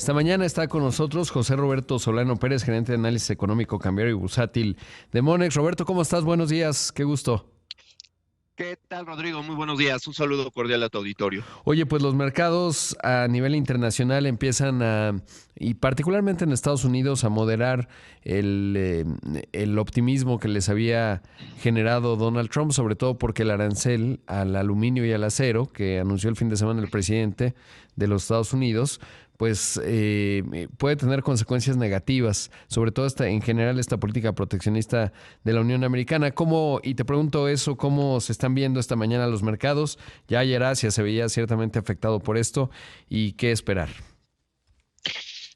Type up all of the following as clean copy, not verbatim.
Esta mañana está con nosotros José Roberto Solano Pérez, gerente de análisis económico, cambiario y bursátil de Monex. Roberto, ¿cómo estás? Buenos días, qué gusto. ¿Qué tal, Rodrigo? Muy buenos días. Un saludo cordial a tu auditorio. Oye, pues los mercados a nivel internacional empiezan y particularmente en Estados Unidos, a moderar el optimismo que les había generado Donald Trump, sobre todo porque el arancel al aluminio y al acero, que anunció el fin de semana el presidente de los Estados Unidos, pues puede tener consecuencias negativas, sobre todo en general esta política proteccionista de la Unión Americana. Y te pregunto eso, ¿cómo se están viendo esta mañana los mercados? Ya ayer Asia se veía ciertamente afectado por esto y qué esperar.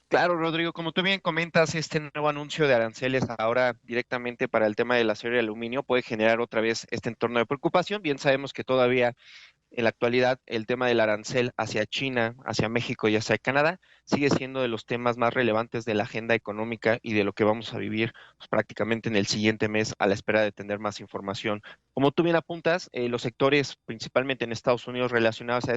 Claro, Rodrigo, como tú bien comentas, este nuevo anuncio de aranceles ahora directamente para el tema del acero y aluminio puede generar otra vez este entorno de preocupación. Bien sabemos que todavía en la actualidad, el tema del arancel hacia China, hacia México y hacia Canadá sigue siendo de los temas más relevantes de la agenda económica y de lo que vamos a vivir pues, prácticamente en el siguiente mes a la espera de tener más información. Como tú bien apuntas, los sectores principalmente en Estados Unidos relacionados a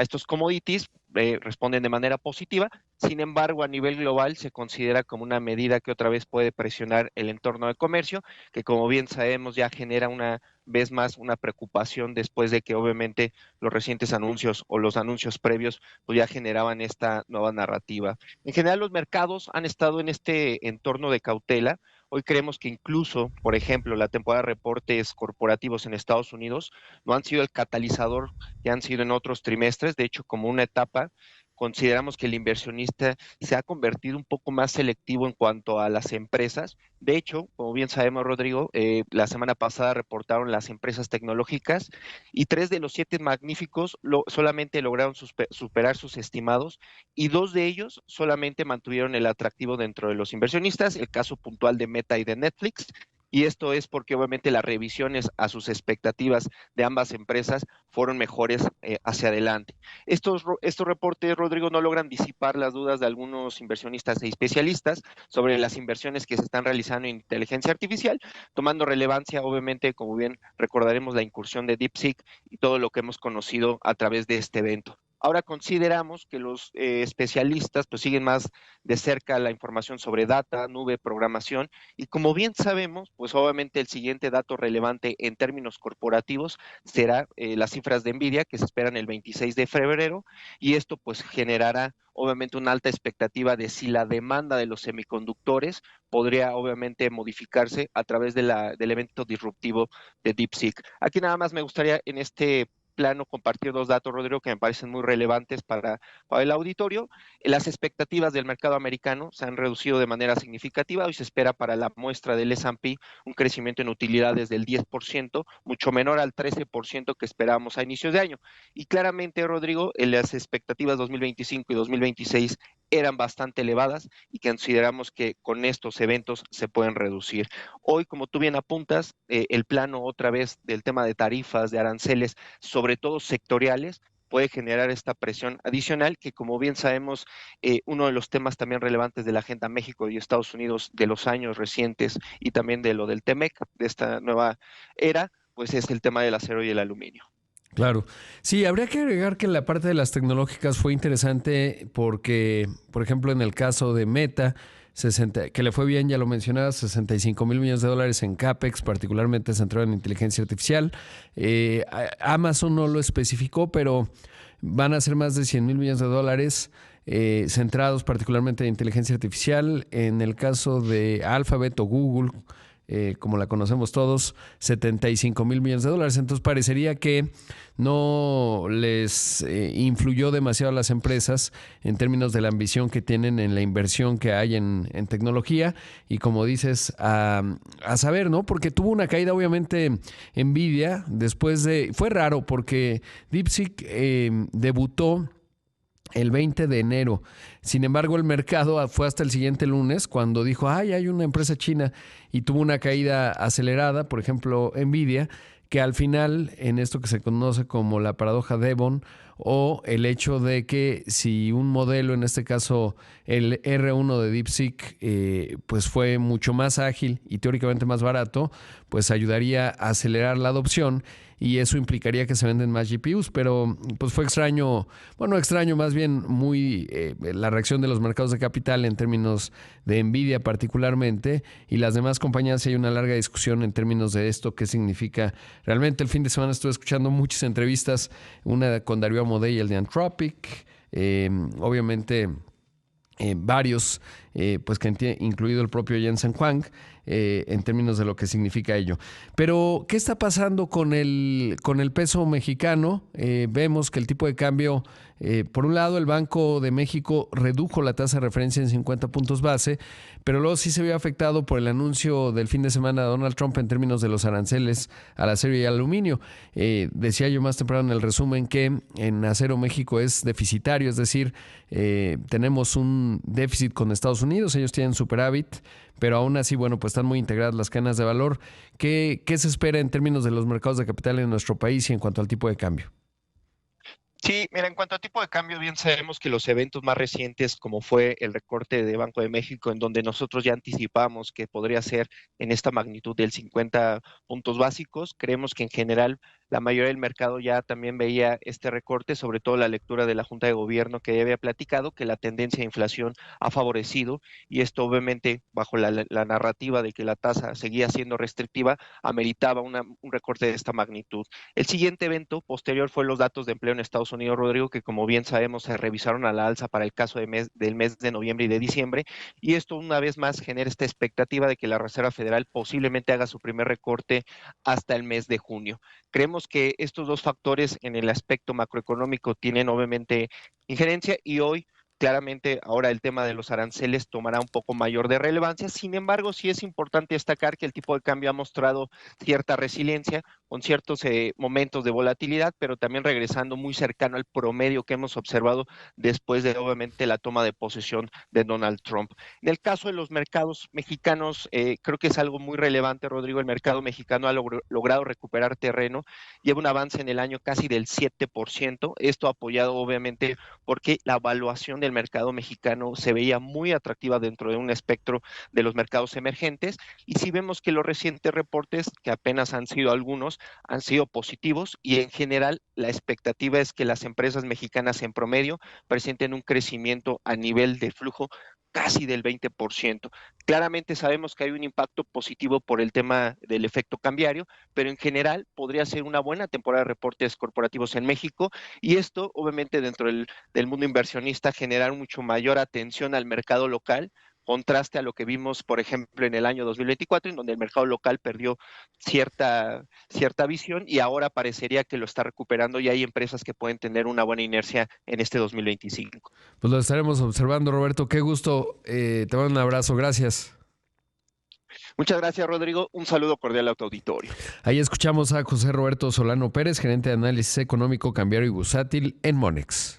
estos commodities responden de manera positiva. Sin embargo, a nivel global se considera como una medida que otra vez puede presionar el entorno de comercio, que como bien sabemos ya genera una vez más una preocupación después de que obviamente los recientes anuncios o los anuncios previos pues ya generaban esta nueva narrativa. En general los mercados han estado en este entorno de cautela. Hoy creemos que incluso, por ejemplo, la temporada de reportes corporativos en Estados Unidos no han sido el catalizador que han sido en otros trimestres. De hecho, como una etapa, consideramos que el inversionista se ha convertido un poco más selectivo en cuanto a las empresas. De hecho, como bien sabemos, Rodrigo, la semana pasada reportaron las empresas tecnológicas y 3 de los 7 magníficos solamente lograron superar sus estimados y 2 de ellos solamente mantuvieron el atractivo dentro de los inversionistas, el caso puntual de Meta y de Netflix. Y esto es porque obviamente las revisiones a sus expectativas de ambas empresas fueron mejores hacia adelante. Estos reportes, Rodrigo, no logran disipar las dudas de algunos inversionistas e especialistas sobre las inversiones que se están realizando en inteligencia artificial, tomando relevancia, obviamente, como bien recordaremos, la incursión de DeepSeek y todo lo que hemos conocido a través de este evento. Ahora consideramos que los especialistas pues siguen más de cerca la información sobre data, nube, programación y como bien sabemos, pues obviamente el siguiente dato relevante en términos corporativos será las cifras de Nvidia que se esperan el 26 de febrero y esto pues generará obviamente una alta expectativa de si la demanda de los semiconductores podría obviamente modificarse a través del evento disruptivo de DeepSeek. Aquí nada más me gustaría en este plano compartir 2 datos, Rodrigo, que me parecen muy relevantes para el auditorio. Las expectativas del mercado americano se han reducido de manera significativa. Hoy se espera para la muestra del S&P un crecimiento en utilidades del 10%, mucho menor al 13% que esperábamos a inicios de año. Y claramente, Rodrigo, las expectativas 2025 y 2026 eran bastante elevadas y consideramos que con estos eventos se pueden reducir. Hoy, como tú bien apuntas, el plano otra vez del tema de tarifas, de aranceles, sobre todo sectoriales, puede generar esta presión adicional que, como bien sabemos, uno de los temas también relevantes de la agenda México y Estados Unidos de los años recientes y también de lo del TEMEC, de esta nueva era, pues es el tema del acero y el aluminio. Claro. Sí, habría que agregar que la parte de las tecnológicas fue interesante porque, por ejemplo, en el caso de Meta, que le fue bien, ya lo mencionabas, $65,000 millones en CAPEX, particularmente centrado en inteligencia artificial. Amazon no lo especificó, pero van a ser más de $100,000 millones centrados particularmente en inteligencia artificial. En el caso de Alphabet o Google, como la conocemos todos, $75,000 millones. Entonces parecería que no les influyó demasiado a las empresas en términos de la ambición que tienen en la inversión que hay en tecnología y como dices, a saber, ¿no? Porque tuvo una caída obviamente Nvidia fue raro porque DeepSeek debutó el 20 de enero. Sin embargo, el mercado fue hasta el siguiente lunes cuando dijo, ay, hay una empresa china y tuvo una caída acelerada, por ejemplo, Nvidia, que al final, en esto que se conoce como la paradoja Devon, o el hecho de que si un modelo, en este caso el R1 de DeepSeek, pues fue mucho más ágil y teóricamente más barato, pues ayudaría a acelerar la adopción y eso implicaría que se venden más GPUs, pero pues fue extraño, bueno, extraño más bien muy la reacción de los mercados de capital en términos de Nvidia particularmente y las demás compañías. Hay una larga discusión en términos de esto, qué significa realmente. El fin de semana estuve escuchando muchas entrevistas, una con Darío Amodei, el de Anthropic, obviamente varios, pues que incluido el propio Jensen Huang, en términos de lo que significa ello. Pero, ¿qué está pasando con el peso mexicano? Vemos que el tipo de cambio, por un lado, el Banco de México redujo la tasa de referencia en 50 puntos base, pero luego sí se vio afectado por el anuncio del fin de semana de Donald Trump en términos de los aranceles al acero y al aluminio. Decía yo más temprano en el resumen que en Acero México es deficitario, es decir, tenemos un déficit con Estados Unidos, ellos tienen superávit, pero aún así, bueno, pues están muy integradas las cadenas de valor. ¿Qué se espera en términos de los mercados de capital en nuestro país y en cuanto al tipo de cambio? Sí, mira, en cuanto a tipo de cambio, bien sabemos que los eventos más recientes, como fue el recorte de Banco de México, en donde nosotros ya anticipamos que podría ser en esta magnitud del 50 puntos básicos, creemos que en general la mayoría del mercado ya también veía este recorte, sobre todo la lectura de la Junta de Gobierno que ya había platicado que la tendencia de inflación ha favorecido y esto obviamente bajo la narrativa de que la tasa seguía siendo restrictiva, ameritaba un recorte de esta magnitud. El siguiente evento posterior fue los datos de empleo en Estados Unidos, Rodrigo, que como bien sabemos se revisaron a la alza para el caso del mes de noviembre y de diciembre, y esto una vez más genera esta expectativa de que la Reserva Federal posiblemente haga su primer recorte hasta el mes de junio. Creemos que estos dos factores en el aspecto macroeconómico tienen obviamente injerencia y hoy claramente ahora el tema de los aranceles tomará un poco mayor de relevancia. Sin embargo, sí es importante destacar que el tipo de cambio ha mostrado cierta resiliencia con ciertos momentos de volatilidad, pero también regresando muy cercano al promedio que hemos observado después de obviamente la toma de posesión de Donald Trump. En el caso de los mercados mexicanos, creo que es algo muy relevante, Rodrigo. El mercado mexicano ha logrado recuperar terreno, lleva un avance en el año casi del 7%, esto apoyado obviamente porque la evaluación del mercado mexicano se veía muy atractiva dentro de un espectro de los mercados emergentes y si vemos que los recientes reportes, que apenas han sido algunos, han sido positivos y en general la expectativa es que las empresas mexicanas en promedio presenten un crecimiento a nivel de flujo casi del 20%. Claramente sabemos que hay un impacto positivo por el tema del efecto cambiario, pero en general podría ser una buena temporada de reportes corporativos en México y esto obviamente dentro del mundo inversionista generar mucho mayor atención al mercado local, contraste a lo que vimos, por ejemplo, en el año 2024, en donde el mercado local perdió cierta visión y ahora parecería que lo está recuperando y hay empresas que pueden tener una buena inercia en este 2025. Pues lo estaremos observando, Roberto. Qué gusto. Te mando un abrazo. Gracias. Muchas gracias, Rodrigo. Un saludo cordial a tu auditorio. Ahí escuchamos a José Roberto Solano Pérez, gerente de análisis económico, cambiario y bursátil en Monex.